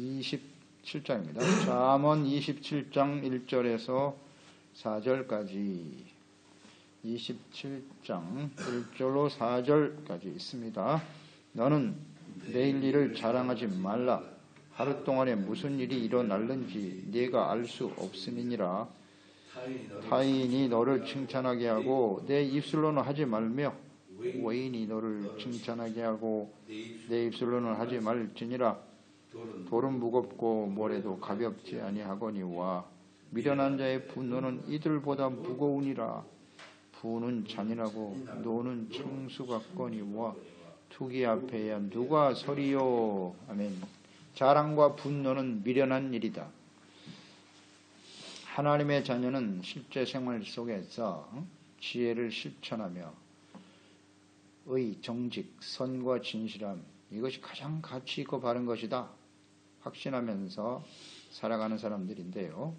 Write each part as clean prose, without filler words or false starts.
27장입니다. 잠언 27장 1절에서 4절까지 27장 1절로 4절까지 있습니다. 너는 내일 일을 자랑하지 말라. 하루 동안에 무슨 일이 일어날는지 네가 알 수 없음이니라. 타인이 너를 칭찬하게 하고 내 입술로는 하지 말며 외인이 너를 칭찬하게 하고 내 입술로는 하지 말지니라. 돌은 무겁고 모래도 가볍지 아니하거니와 미련한 자의 분노는 이들보다 무거우니라. 부는 잔인하고 노는 청수 같거니와 투기 앞에야 누가 서리요. 아멘. 자랑과 분노는 미련한 일이다. 하나님의 자녀는 실제 생활 속에서 지혜를 실천하며 의, 정직, 선과 진실함, 이것이 가장 가치 있고 바른 것이다 확신하면서 살아가는 사람들인데요.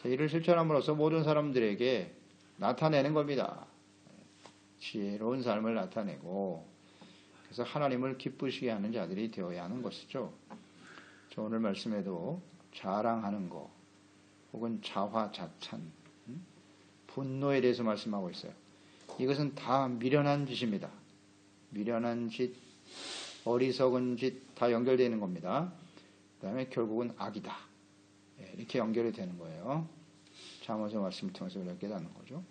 이를 실천함으로써 모든 사람들에게 나타내는 겁니다. 지혜로운 삶을 나타내고 그래서 하나님을 기쁘시게 하는 자들이 되어야 하는 것이죠. 저 오늘 말씀에도 자랑하는 거 혹은 자화자찬, 분노에 대해서 말씀하고 있어요. 이것은 다 미련한 짓입니다. 미련한 짓, 어리석은 짓 다 연결되어 있는 겁니다. 그 다음에 결국은 악이다. 이렇게 연결이 되는 거예요. 잠언서 말씀을 통해서 우리가 깨닫는 거죠.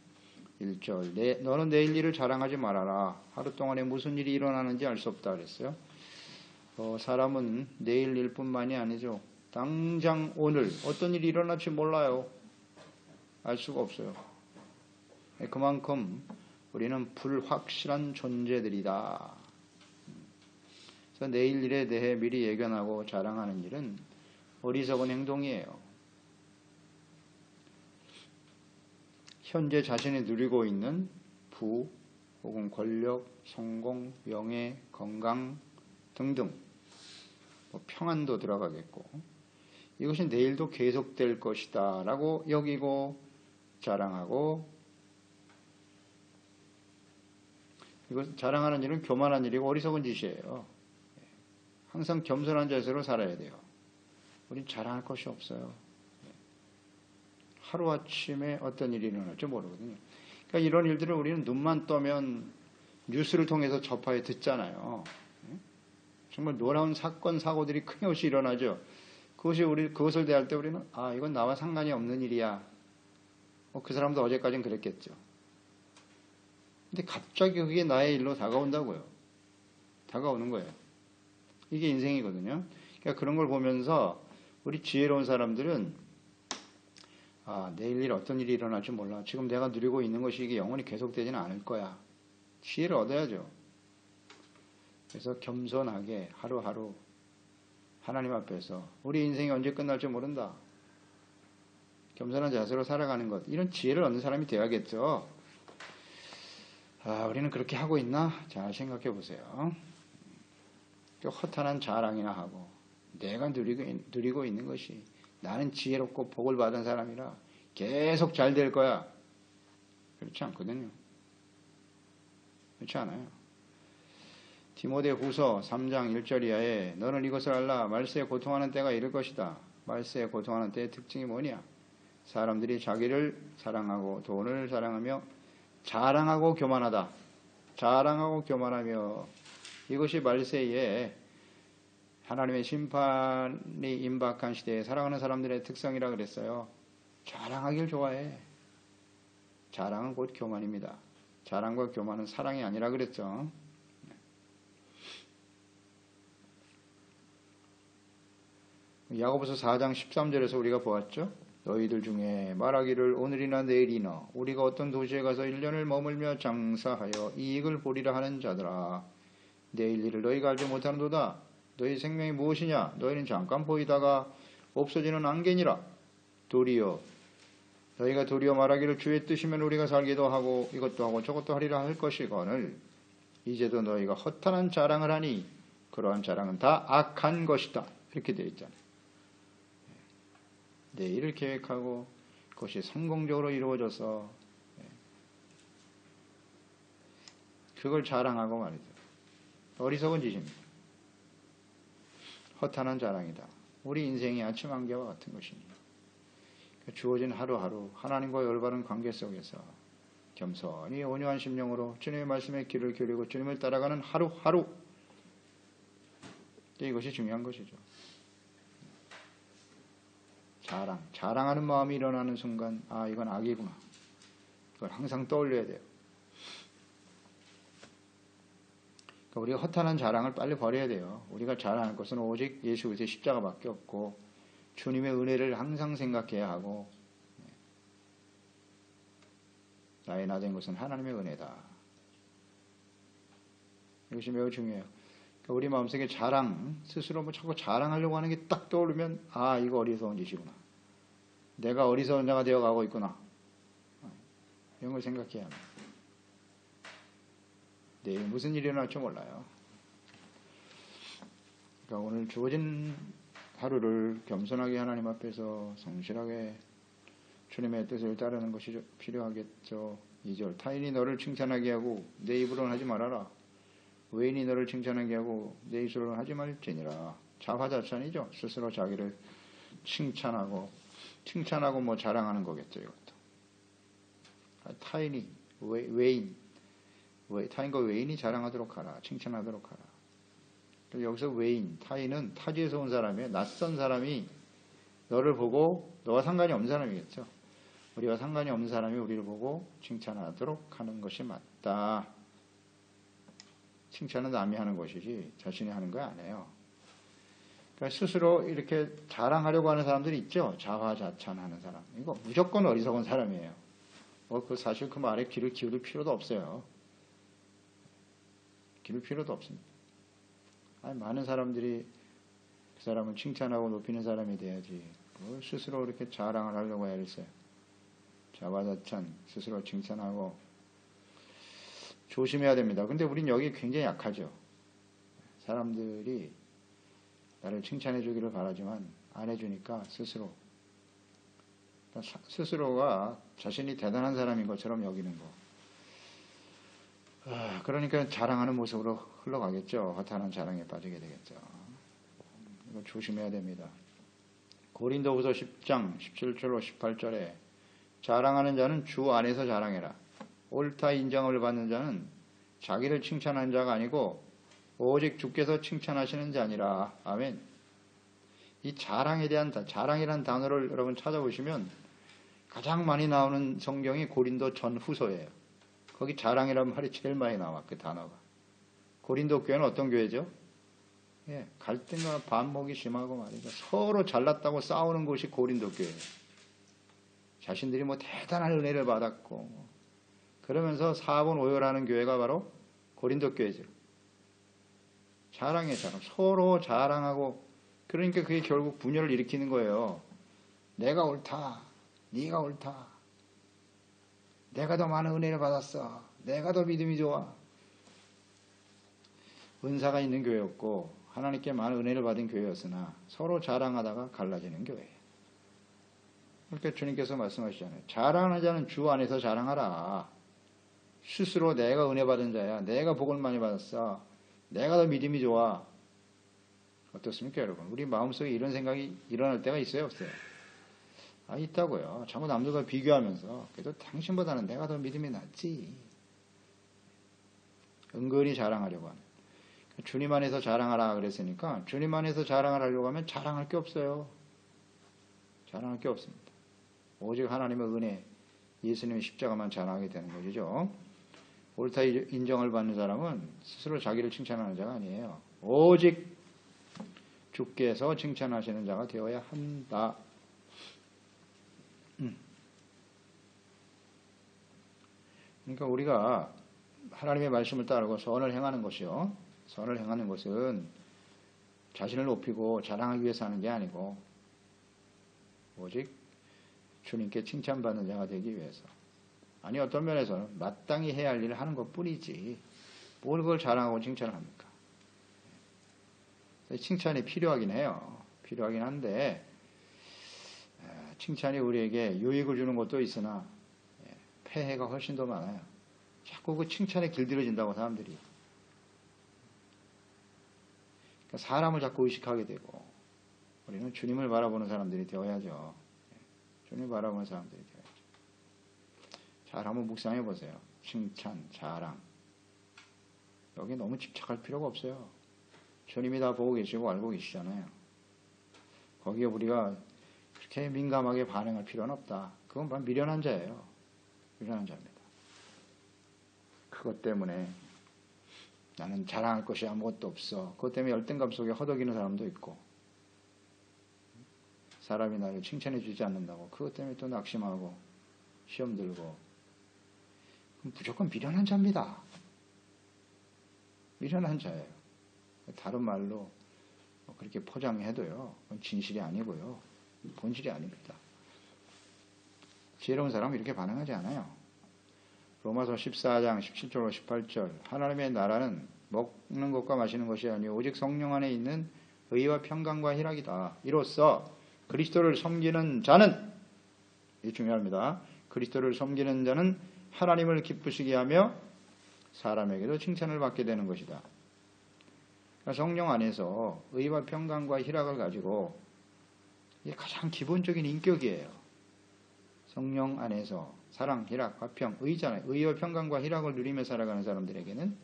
1절, 너는 내일 일을 자랑하지 말아라. 하루 동안에 무슨 일이 일어나는지 알 수 없다 그랬어요. 사람은 내일 일뿐만이 아니죠. 당장 오늘 어떤 일이 일어날지 몰라요. 알 수가 없어요. 그만큼 우리는 불확실한 존재들이다. 그래서 내일 일에 대해 미리 예견하고 자랑하는 일은 어리석은 행동이에요. 현재 자신이 누리고 있는 부 혹은 권력, 성공, 명예, 건강 등등 평안도 들어가겠고 이것이 내일도 계속될 것이다 라고 여기고 자랑하고 이것 자랑하는 일은 교만한 일이고 어리석은 짓이에요. 항상 겸손한 자세로 살아야 돼요. 우린 자랑할 것이 없어요. 하루아침에 어떤 일이 일어날지 모르거든요. 그러니까 이런 일들을 우리는 눈만 떠면 뉴스를 통해서 접하여 듣잖아요. 정말 놀라운 사건, 사고들이 끊임없이 일어나죠. 그것을 대할 때 우리는, 이건 나와 상관이 없는 일이야. 그 사람도 어제까지는 그랬겠죠. 근데 갑자기 그게 나의 일로 다가온다고요. 다가오는 거예요. 이게 인생이거든요. 그러니까 그런 걸 보면서 우리 지혜로운 사람들은 내일 어떤 일이 일어날지 몰라. 지금 내가 누리고 있는 것이 이게 영원히 계속되지는 않을 거야. 지혜를 얻어야죠. 그래서 겸손하게 하루하루 하나님 앞에서 우리 인생이 언제 끝날지 모른다. 겸손한 자세로 살아가는 것. 이런 지혜를 얻는 사람이 되어야겠죠. 우리는 그렇게 하고 있나? 잘 생각해 보세요. 허탄한 자랑이나 하고 내가 누리고 있는 것이 나는 지혜롭고 복을 받은 사람이라 계속 잘 될 거야. 그렇지 않거든요. 그렇지 않아요. 디모데후서 3장 1절 이하에 너는 이것을 알라. 말세에 고통하는 때가 이를 것이다. 말세에 고통하는 때의 특징이 뭐냐? 사람들이 자기를 사랑하고 돈을 사랑하며 자랑하고 교만하다. 자랑하고 교만하며 이것이 말세에 하나님의 심판이 임박한 시대에 살아가는 사람들의 특성이라 그랬어요. 자랑하길 좋아해. 자랑은 곧 교만입니다. 자랑과 교만은 사랑이 아니라 그랬죠. 야고보서 4장 13절에서 우리가 보았죠. 너희들 중에 말하기를 오늘이나 내일이나 우리가 어떤 도시에 가서 1년을 머물며 장사하여 이익을 보리라 하는 자들아, 내일 일을 너희가 알지 못하는도다. 너희 생명이 무엇이냐? 너희는 잠깐 보이다가 없어지는 안개니라. 도리어 너희가 도리어 말하기를 주의 뜻이면 우리가 살기도 하고 이것도 하고 저것도 하리라 할 것이거늘 이제도 너희가 허탄한 자랑을 하니 그러한 자랑은 다 악한 것이다. 이렇게 되어 있잖아요. 내일을 계획하고 그것이 성공적으로 이루어져서 그걸 자랑하고 말이죠. 어리석은 짓입니다. 허탄한 자랑이다. 우리 인생이 아침 안개와 같은 것입니다. 주어진 하루하루 하나님과 올바른 관계 속에서 겸손히 온유한 심령으로 주님의 말씀에 귀를 기울이고 주님을 따라가는 하루하루, 이것이 중요한 것이죠. 자랑하는 마음이 일어나는 순간, 아, 이건 악이구나. 이걸 항상 떠올려야 돼요. 그러니까 우리가 허탄한 자랑을 빨리 버려야 돼요. 우리가 자랑할 것은 오직 예수 그리스도의 십자가밖에 없고 주님의 은혜를 항상 생각해야 하고, 나의 나된 것은 하나님의 은혜다. 이것이 매우 중요해요. 그러니까 우리 마음속에 자랑, 스스로 뭐 자꾸 자랑하려고 하는 게 딱 떠오르면, 아, 이거 어리석은 짓이구나. 내가 어리석은 자가 되어가고 있구나. 이런 걸 생각해야 합니다. 내일 무슨 일이 일어날지 몰라요. 그러니까 오늘 주어진 하루를 겸손하게 하나님 앞에서 성실하게 주님의 뜻을 따르는 것이 필요하겠죠. 2절, 타인이 너를 칭찬하게 하고 내 입으로는 하지 말아라. 외인이 너를 칭찬하게 하고 내 입으로는 하지 말지니라. 자화자찬이죠. 스스로 자기를 칭찬하고 뭐 자랑하는 거겠죠. 이것도. 타인이, 타인과 외인이 자랑하도록 하라. 칭찬하도록 하라. 여기서 외인, 타인은 타지에서 온 사람이에요. 낯선 사람이 너를 보고, 너와 상관이 없는 사람이겠죠. 우리와 상관이 없는 사람이 우리를 보고 칭찬하도록 하는 것이 맞다. 칭찬은 남이 하는 것이지 자신이 하는 거 아니에요. 그러니까 스스로 이렇게 자랑하려고 하는 사람들이 있죠. 자화자찬하는 사람. 이거 무조건 어리석은 사람이에요. 사실 그 말에 귀를 기울일 필요도 없어요. 기울일 필요도 없습니다. 아니, 많은 사람들이 그 사람을 칭찬하고 높이는 사람이 돼야지. 스스로 이렇게 자랑을 하려고 해야 했어요. 자화자찬, 스스로 칭찬하고 조심해야 됩니다. 근데 우린 여기 굉장히 약하죠. 사람들이 나를 칭찬해 주기를 바라지만 안 해주니까 스스로가 자신이 대단한 사람인 것처럼 여기는 거. 그러니까 자랑하는 모습으로 흘러가겠죠. 허탄한 자랑에 빠지게 되겠죠. 이거 조심해야 됩니다. 고린도후서 10장 17절로 18절에 자랑하는 자는 주 안에서 자랑해라. 옳다 인정을 받는 자는 자기를 칭찬하는 자가 아니고 오직 주께서 칭찬하시는 자니라. 아멘. 이 자랑이라는 단어를 여러분 찾아보시면 가장 많이 나오는 성경이 고린도 전후서예요. 거기 자랑이라는 말이 제일 많이 나와, 그 단어가. 고린도 교회는 어떤 교회죠? 예, 갈등과 반목이 심하고 말이죠. 서로 잘났다고 싸우는 곳이 고린도 교회예요. 자신들이 뭐 대단한 은혜를 받았고, 그러면서 사분 오열하는 교회가 바로 고린도 교회죠. 자랑. 서로 자랑하고, 그러니까 그게 결국 분열을 일으키는 거예요. 내가 옳다. 네가 옳다. 내가 더 많은 은혜를 받았어. 내가 더 믿음이 좋아. 은사가 있는 교회였고 하나님께 많은 은혜를 받은 교회였으나 서로 자랑하다가 갈라지는 교회예요. 그러니까 주님께서 말씀하시잖아요. 자랑하는 자는 주 안에서 자랑하라. 스스로 내가 은혜 받은 자야. 내가 복을 많이 받았어. 내가 더 믿음이 좋아. 어떻습니까, 여러분? 우리 마음속에 이런 생각이 일어날 때가 있어요, 없어요? 있다고요. 자꾸 남들과 비교하면서 그래도 당신보다는 내가 더 믿음이 낫지. 은근히 자랑하려고 하는. 주님 안에서 자랑하라 그랬으니까 주님 안에서 자랑을 하려고 하면 자랑할 게 없어요. 자랑할 게 없습니다. 오직 하나님의 은혜, 예수님의 십자가만 자랑하게 되는 것이죠. 옳다 인정을 받는 사람은 스스로 자기를 칭찬하는 자가 아니에요. 오직 주께서 칭찬하시는 자가 되어야 한다. 그러니까 우리가 하나님의 말씀을 따르고 선을 행하는 것이요. 선을 행하는 것은 자신을 높이고 자랑하기 위해서 하는 게 아니고 오직 주님께 칭찬받는 자가 되기 위해서. 아니, 어떤 면에서는 마땅히 해야 할 일을 하는 것 뿐이지 뭘 그걸 자랑하고 칭찬을 합니까? 칭찬이 필요하긴 해요. 필요하긴 한데 칭찬이 우리에게 유익을 주는 것도 있으나 폐해가 훨씬 더 많아요. 자꾸 그 칭찬에 길들여진다고 사람들이. 그러니까 사람을 자꾸 의식하게 되고 우리는 주님을 바라보는 사람들이 되어야죠. 주님을 바라보는 사람들이 되어야죠. 잘 한번 묵상해 보세요. 칭찬, 자랑. 여기 너무 집착할 필요가 없어요. 주님이 다 보고 계시고 알고 계시잖아요. 거기에 우리가 그렇게 민감하게 반응할 필요는 없다. 그건 바로 미련한 자예요. 미련한 자입니다. 그것 때문에 나는 자랑할 것이 아무것도 없어. 그것 때문에 열등감 속에 허덕이는 사람도 있고, 사람이 나를 칭찬해 주지 않는다고 그것 때문에 또 낙심하고 시험 들고, 무조건 미련한 자입니다. 미련한 자예요. 다른 말로 그렇게 포장해도요, 그건 진실이 아니고요, 본질이 아닙니다. 지혜로운 사람은 이렇게 반응하지 않아요. 로마서 14장 17절로 18절, 하나님의 나라는 먹는 것과 마시는 것이 아니요 오직 성령 안에 있는 의와 평강과 희락이다. 이로써 그리스도를 섬기는 자는, 이 중요합니다. 그리스도를 섬기는 자는 하나님을 기쁘시게 하며 사람에게도 칭찬을 받게 되는 것이다. 그러니까 성령 안에서 의와 평강과 희락을 가지고, 이게 가장 기본적인 인격이에요. 성령 안에서 사랑, 희락, 화평, 의잖아요. 의와 평강과 희락을 누리며 살아가는 사람들에게는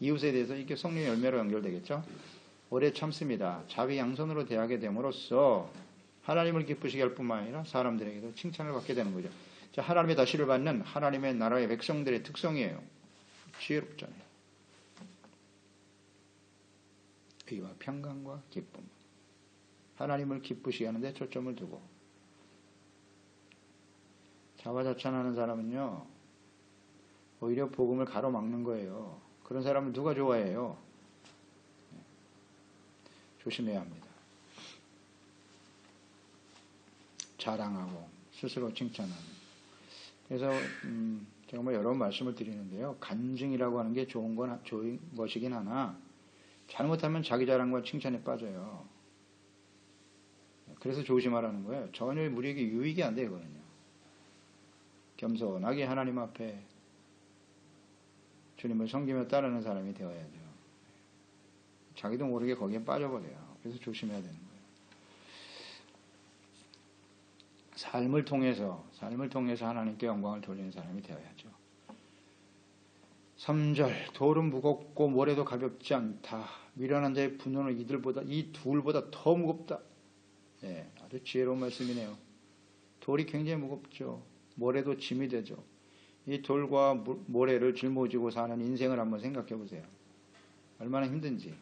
이웃에 대해서 이게 성령의 열매로 연결되겠죠. 오래 참습니다. 자비 양선으로 대하게 됨으로써 하나님을 기쁘시게 할 뿐만 아니라 사람들에게도 칭찬을 받게 되는 거죠. 자, 하나님의 다시를 받는 하나님의 나라의 백성들의 특성이에요. 지혜롭잖아요. 의와 평강과 기쁨. 하나님을 기쁘시게 하는데 초점을 두고. 자화자찬하는 사람은요, 오히려 복음을 가로막는 거예요. 그런 사람을 누가 좋아해요? 조심해야 합니다. 자랑하고 스스로 칭찬하는. 그래서 제가 뭐 여러 번 말씀을 드리는데요, 간증이라고 하는 게 좋은 것이긴 하나 잘못하면 자기 자랑과 칭찬에 빠져요. 그래서 조심하라는 거예요. 전혀 우리에게 유익이 안 돼요, 그거는요. 겸손하게 하나님 앞에 주님을 섬기며 따르는 사람이 되어야죠. 자기도 모르게 거기에 빠져버려요. 그래서 조심해야 되는 거예요. 삶을 통해서 하나님께 영광을 돌리는 사람이 되어야죠. 3절, 돌은 무겁고 모래도 가볍지 않다. 미련한 자의 분노는 이 둘보다 더 무겁다. 네, 아주 지혜로운 말씀이네요. 돌이 굉장히 무겁죠. 모래도 짐이 되죠. 이 돌과 모래를 짊어지고 사는 인생을 한번 생각해 보세요. 얼마나 힘든지.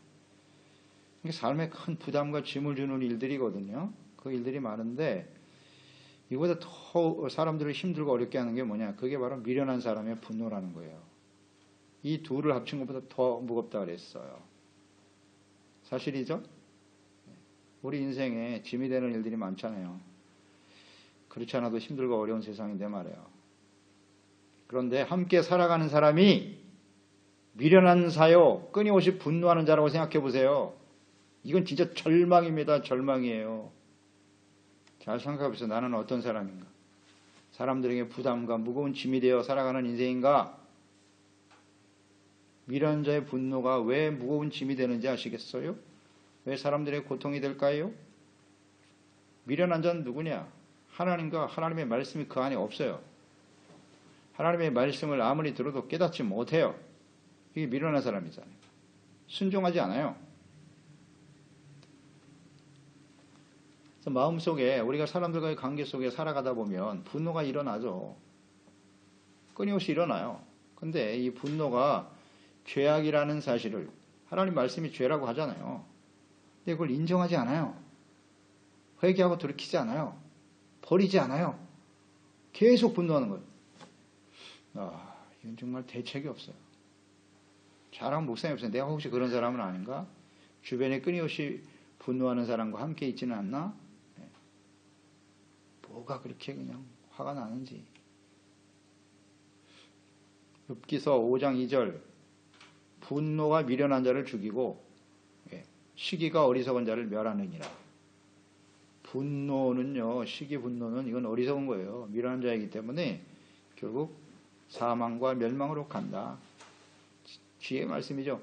삶에 큰 부담과 짐을 주는 일들이거든요. 그 일들이 많은데, 이보다 더 사람들을 힘들고 어렵게 하는 게 뭐냐? 그게 바로 미련한 사람의 분노라는 거예요. 이 둘을 합친 것보다 더 무겁다 그랬어요. 사실이죠? 우리 인생에 짐이 되는 일들이 많잖아요. 그렇지 않아도 힘들고 어려운 세상인데 말이에요. 그런데 함께 살아가는 사람이 미련한 사요, 끊임없이 분노하는 자라고 생각해 보세요. 이건 진짜 절망입니다. 절망이에요. 잘 생각해 보세요. 나는 어떤 사람인가? 사람들에게 부담과 무거운 짐이 되어 살아가는 인생인가? 미련한 자의 분노가 왜 무거운 짐이 되는지 아시겠어요? 왜 사람들의 고통이 될까요? 미련한 자는 누구냐? 하나님과 하나님의 말씀이 그 안에 없어요. 하나님의 말씀을 아무리 들어도 깨닫지 못해요. 이게 미련한 사람이잖아요. 순종하지 않아요. 그래서 마음속에 우리가 사람들과의 관계 속에 살아가다 보면 분노가 일어나죠. 끊임없이 일어나요. 근데 이 분노가 죄악이라는 사실을 하나님 말씀이 죄라고 하잖아요. 근데 그걸 인정하지 않아요. 회개하고 돌이키지 않아요. 버리지 않아요. 계속 분노하는 거예요. 이건 정말 대책이 없어요. 잘하면 목사님 없어요. 내가 혹시 그런 사람은 아닌가? 주변에 끊임없이 분노하는 사람과 함께 있지는 않나? 뭐가 그렇게 그냥 화가 나는지. 욥기서 5장 2절, 분노가 미련한 자를 죽이고 시기가 어리석은 자를 멸하느니라. 분노는요, 시기 분노는 이건 어리석은 거예요. 미련한 자이기 때문에 결국 사망과 멸망으로 간다. 지혜의 말씀이죠.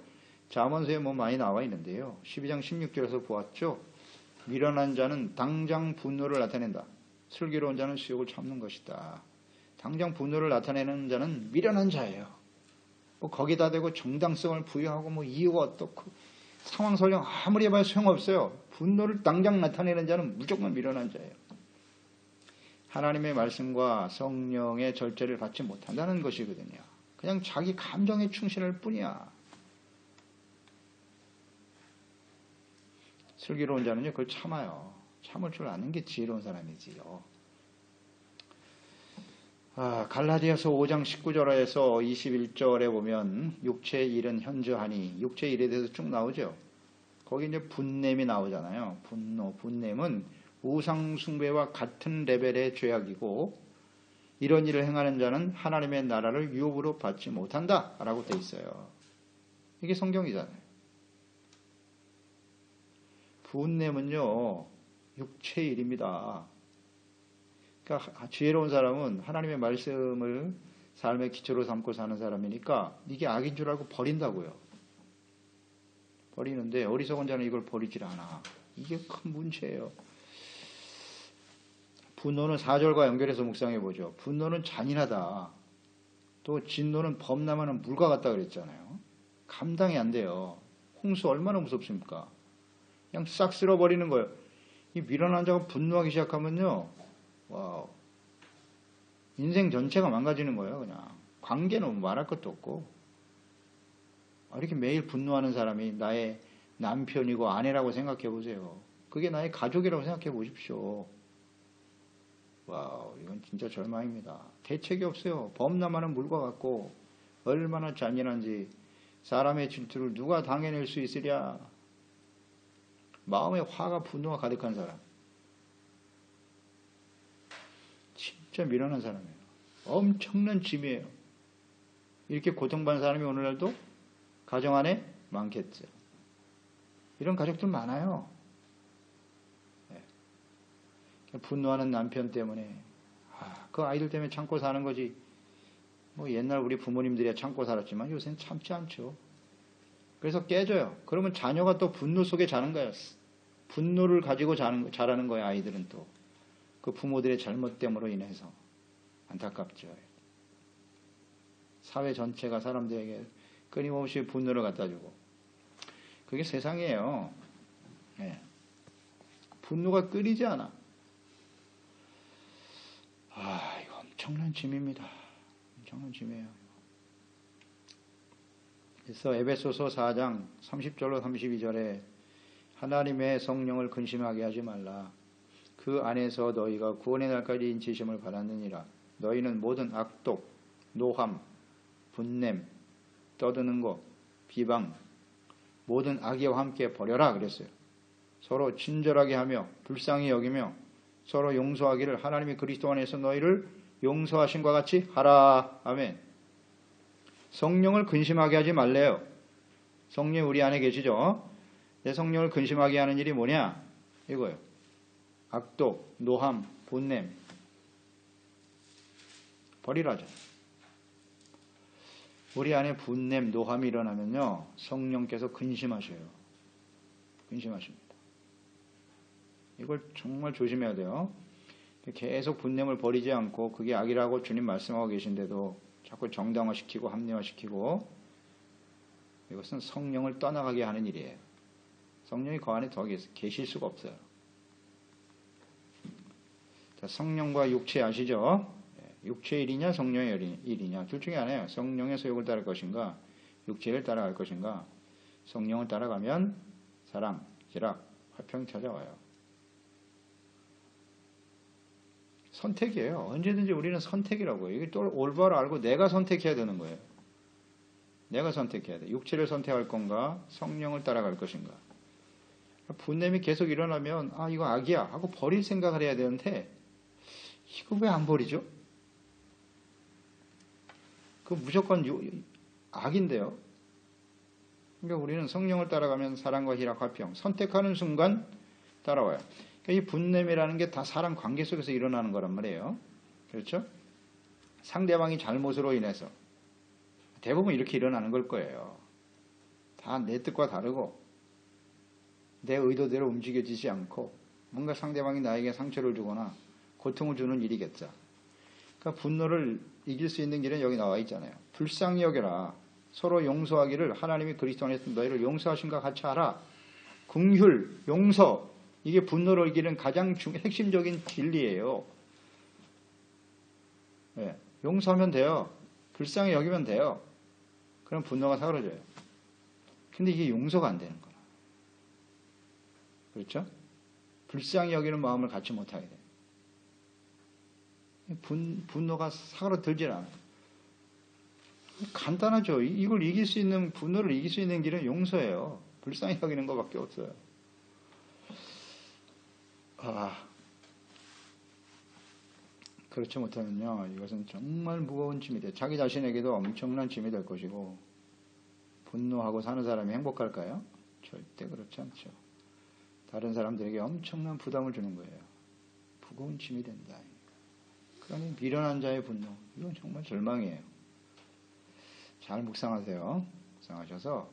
잠언서에 뭐 많이 나와 있는데요. 12장 16절에서 보았죠. 미련한 자는 당장 분노를 나타낸다. 슬기로운 자는 수욕을 참는 것이다. 당장 분노를 나타내는 자는 미련한 자예요. 뭐 거기다 대고 정당성을 부여하고 뭐 이유가 어떻고 상황 설명 아무리 해봐야 소용없어요. 분노를 당장 나타내는 자는 무조건 미련한 자예요. 하나님의 말씀과 성령의 절제를 받지 못한다는 것이거든요. 그냥 자기 감정에 충실할 뿐이야. 슬기로운 자는요, 그걸 참아요. 참을 줄 아는 게 지혜로운 사람이지요. 갈라디아서 5장 19절에서 21절에 보면 육체의 일은 현저하니 육체의 일에 대해서 쭉 나오죠. 거기 이제 분냄이 나오잖아요. 분냄은 우상 숭배와 같은 레벨의 죄악이고 이런 일을 행하는 자는 하나님의 나라를 유업으로 받지 못한다 라고 돼 있어요. 이게 성경이잖아요. 분냄은요 육체의 일입니다. 그러니까 지혜로운 사람은 하나님의 말씀을 삶의 기초로 삼고 사는 사람이니까 이게 악인 줄 알고 버린다고요. 버리는데 어리석은 자는 이걸 버리질 않아. 이게 큰 문제예요. 분노는 4절과 연결해서 묵상해 보죠. 분노는 잔인하다. 또 진노는 범람하는 물과 같다 그랬잖아요. 감당이 안 돼요. 홍수 얼마나 무섭습니까? 그냥 싹 쓸어버리는 거예요. 이 미련한 자가 분노하기 시작하면요. 와우. 인생 전체가 망가지는 거예요, 그냥. 관계는 말할 것도 없고. 이렇게 매일 분노하는 사람이 나의 남편이고 아내라고 생각해 보세요. 그게 나의 가족이라고 생각해 보십시오. 와우, 이건 진짜 절망입니다. 대책이 없어요. 범람하는 물과 같고, 얼마나 잔인한지, 사람의 질투를 누가 당해낼 수 있으랴. 마음에 화가 분노가 가득한 사람. 진짜 미련한 사람이에요. 엄청난 짐이에요. 이렇게 고통받는 사람이 오늘날도 가정 안에 많겠죠. 이런 가족들 많아요. 네. 분노하는 남편 때문에 그 아이들 때문에 참고 사는 거지. 뭐 옛날 우리 부모님들이야 참고 살았지만 요새는 참지 않죠. 그래서 깨져요. 그러면 자녀가 또 분노 속에 자는 거예요. 분노를 가지고 자라는 거예요. 아이들은 또. 그 부모들의 잘못됨으로 인해서. 안타깝죠. 사회 전체가 사람들에게 끊임없이 분노를 갖다 주고. 그게 세상이에요. 네. 분노가 끊이지 않아. 이거 엄청난 짐입니다. 엄청난 짐이에요. 그래서 에베소서 4장 30절로 32절에 하나님의 성령을 근심하게 하지 말라. 그 안에서 너희가 구원의 날까지 인치심을 받았느니라. 너희는 모든 악독, 노함, 분냄, 떠드는 것, 비방, 모든 악의와 함께 버려라 그랬어요. 서로 친절하게 하며 불쌍히 여기며 서로 용서하기를 하나님이 그리스도 안에서 너희를 용서하신 것 같이 하라. 아멘. 성령을 근심하게 하지 말래요. 성령 우리 안에 계시죠? 내 성령을 근심하게 하는 일이 뭐냐? 이거예요. 악독, 노함, 분냄 버리라죠. 우리 안에 분냄, 노함이 일어나면요. 성령께서 근심하셔요. 근심하십니다. 이걸 정말 조심해야 돼요. 계속 분냄을 버리지 않고 그게 악이라고 주님 말씀하고 계신데도 자꾸 정당화시키고 합리화시키고 이것은 성령을 떠나가게 하는 일이에요. 성령이 그 안에 더 계실 수가 없어요. 자, 성령과 육체 아시죠? 육체의 일이냐 성령의 일이냐 둘 중에 하나예요. 성령의 소욕을 따를 것인가 육체를 따라갈 것인가. 성령을 따라가면 사랑, 희락, 화평이 찾아와요. 선택이에요. 언제든지 우리는 선택이라고요. 이게 또 올바로 알고 내가 선택해야 되는 거예요. 내가 선택해야 돼. 육체를 선택할 건가 성령을 따라갈 것인가. 분냄이 계속 일어나면 이거 악이야 하고 버릴 생각을 해야 되는데 이거 왜 안 버리죠? 그 무조건 악인데요. 그러니까 우리는 성령을 따라가면 사랑과 희락, 화평 선택하는 순간 따라와요. 그러니까 이 분냄이라는 게 다 사람 관계 속에서 일어나는 거란 말이에요. 그렇죠? 상대방이 잘못으로 인해서 대부분 이렇게 일어나는 걸 거예요. 다 내 뜻과 다르고 내 의도대로 움직여지지 않고 뭔가 상대방이 나에게 상처를 주거나 고통을 주는 일이겠죠. 그러니까 분노를 이길 수 있는 길은 여기 나와 있잖아요. 불쌍히 여겨라. 서로 용서하기를 하나님이 그리스도 안에서 너희를 용서하신 것 같이 하라. 긍휼, 용서, 이게 분노를 이기는 가장 핵심적인 진리예요. 네, 용서하면 돼요. 불쌍히 여기면 돼요. 그럼 분노가 사그러져요. 근데 이게 용서가 안 되는 거야. 그렇죠? 불쌍히 여기는 마음을 갖지 못하게 돼요. 분노가 사그러들질 않아요. 간단하죠. 이걸 이길 수 있는, 분노를 이길 수 있는 길은 용서예요. 불쌍히 여기는 것밖에 없어요. 그렇지 못하면요, 이것은 정말 무거운 짐이 돼요. 자기 자신에게도 엄청난 짐이 될 것이고, 분노하고 사는 사람이 행복할까요? 절대 그렇지 않죠. 다른 사람들에게 엄청난 부담을 주는 거예요. 무거운 짐이 된다. 그러니 미련한 자의 분노, 이건 정말 절망이에요. 잘 묵상하세요. 묵상하셔서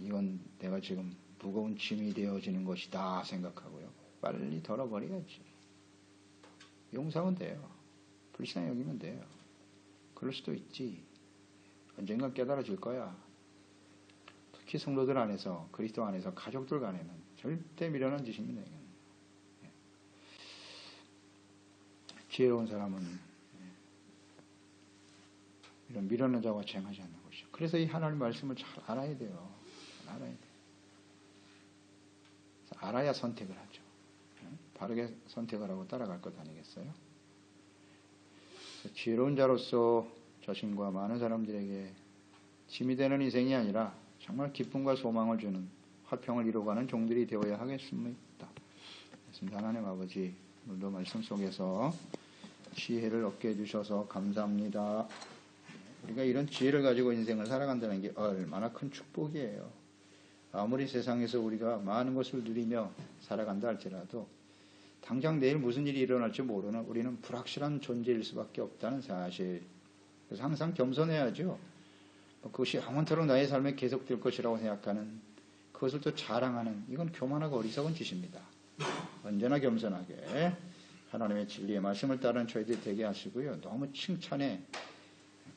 이건 내가 지금 무거운 짐이 되어지는 것이다 생각하고요. 빨리 덜어버려야지. 용서하면 돼요. 불쌍히 여기면 돼요. 그럴 수도 있지. 언젠가 깨달아질 거야. 특히 성도들 안에서, 그리스도 안에서, 가족들 간에는 절대 미련한 짓입니다. 지혜로운 사람은 이런 미련한 자와 쟁하지 않는 것이죠. 그래서 이 하나님 말씀을 잘 알아야 돼요. 잘 알아야 돼요. 알아야 선택을 하죠. 바르게 선택을 하고 따라갈 것 아니겠어요? 지혜로운 자로서 자신과 많은 사람들에게 짐이 되는 인생이 아니라 정말 기쁨과 소망을 주는 화평을 이루어가는 종들이 되어야 하겠습니다. 하나님 아버지, 오늘도 말씀 속에서 지혜를 얻게 해주셔서 감사합니다. 우리가 이런 지혜를 가지고 인생을 살아간다는 게 얼마나 큰 축복이에요. 아무리 세상에서 우리가 많은 것을 누리며 살아간다 할지라도 당장 내일 무슨 일이 일어날지 모르는 우리는 불확실한 존재일 수밖에 없다는 사실. 그래서 항상 겸손해야죠. 그것이 영원토록 나의 삶에 계속될 것이라고 생각하는, 그것을 또 자랑하는, 이건 교만하고 어리석은 짓입니다. 언제나 겸손하게 하나님의 진리의 말씀을 따르는 저희들이 되게 하시고요. 너무 칭찬에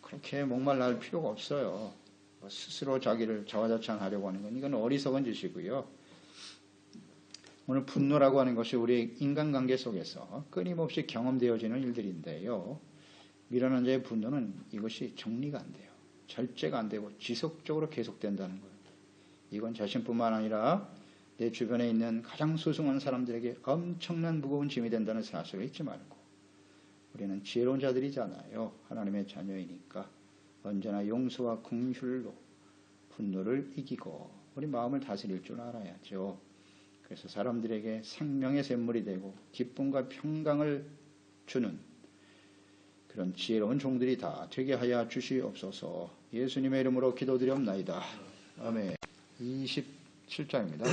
그렇게 목말라 할 필요가 없어요. 스스로 자기를 자화자찬하려고 하는 건 이건 어리석은 짓이고요. 오늘 분노라고 하는 것이 우리의 인간관계 속에서 끊임없이 경험되어지는 일들인데요. 미련한 자의 분노는 이것이 정리가 안 돼요. 절제가 안 되고 지속적으로 계속된다는 거예요. 이건 자신뿐만 아니라 내 주변에 있는 가장 소중한 사람들에게 엄청난 무거운 짐이 된다는 사실을 잊지 말고, 우리는 지혜로운 자들이잖아요. 하나님의 자녀이니까 언제나 용서와 긍휼로 분노를 이기고 우리 마음을 다스릴 줄 알아야죠. 그래서 사람들에게 생명의 샘물이 되고 기쁨과 평강을 주는 그런 지혜로운 종들이 다 되게 하여 주시옵소서. 예수님의 이름으로 기도드리옵나이다. 아멘. 27장입니다.